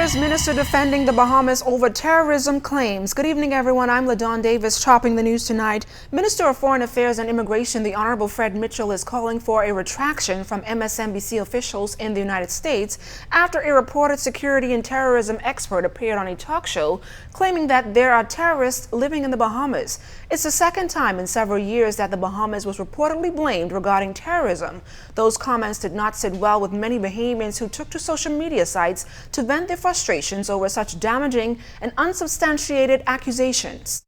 Affairs Minister defending the Bahamas over terrorism claims. Good evening, everyone. I'm LaDawn Davis, chopping the news tonight. Minister of Foreign Affairs and Immigration, the Honorable Fred Mitchell, is calling for a retraction from MSNBC officials in the United States after a reported security and terrorism expert appeared on a talk show claiming that there are terrorists living in the Bahamas. It's the second time in several years that the Bahamas was reportedly blamed regarding terrorism. Those comments did not sit well with many Bahamians who took to social media sites to vent their frustrations over such damaging and unsubstantiated accusations.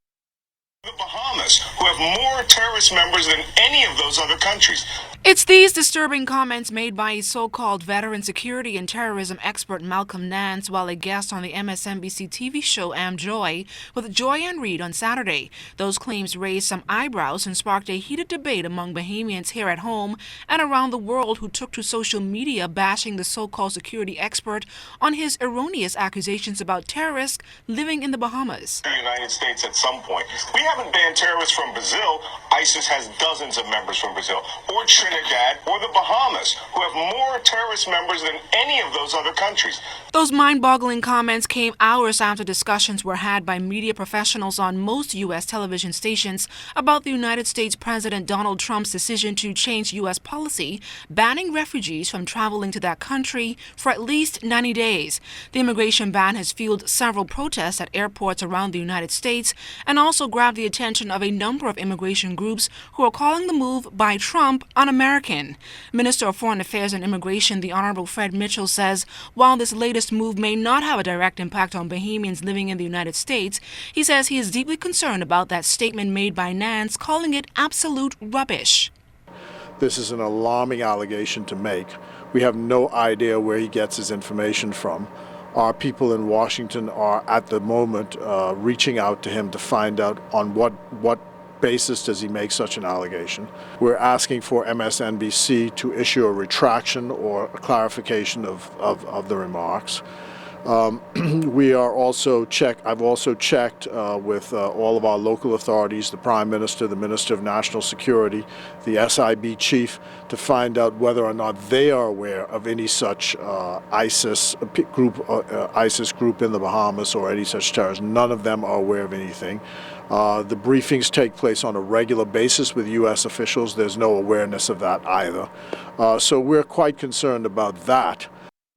The Bahamas, who have more terrorist members than any of those other countries. It's these disturbing comments made by a so-called veteran security and terrorism expert Malcolm Nance while a guest on the MSNBC TV show Am Joy with Joy-Ann Reid on Saturday. Those claims raised some eyebrows and sparked a heated debate among Bahamians here at home and around the world who took to social media bashing the so-called security expert on his erroneous accusations about terrorists living in the Bahamas. The United States at some point. We haven't banned terrorists from Brazil. ISIS has dozens of members from Brazil, or Trinidad, or the Bahamas, who have more terrorist members than any of those other countries. Those mind-boggling comments came hours after discussions were had by media professionals on most U.S. television stations about the United States President Donald Trump's decision to change U.S. policy, banning refugees from traveling to that country for at least 90 days. The immigration ban has fueled several protests at airports around the United States and also grabbed the attention of a number of immigration groups who are calling the move by Trump un-American. Minister of Foreign Affairs and Immigration, the Honorable Fred Mitchell, says while this latest move may not have a direct impact on Bahamians living in the United States, he says he is deeply concerned about that statement made by Nance, calling it absolute rubbish. This is an alarming allegation to make. We have no idea where he gets his information from. Our people in Washington are at the moment reaching out to him to find out on what basis does he make such an allegation. We're asking for MSNBC to issue a retraction or a clarification of the remarks. We are also I've also checked with all of our local authorities, the Prime Minister, the Minister of National Security, the SIB chief, to find out whether or not they are aware of any such ISIS group in the Bahamas or any such terrorists. None of them are aware of anything. The briefings take place on a regular basis with U.S. officials. There's no awareness of that either. So we're quite concerned about that.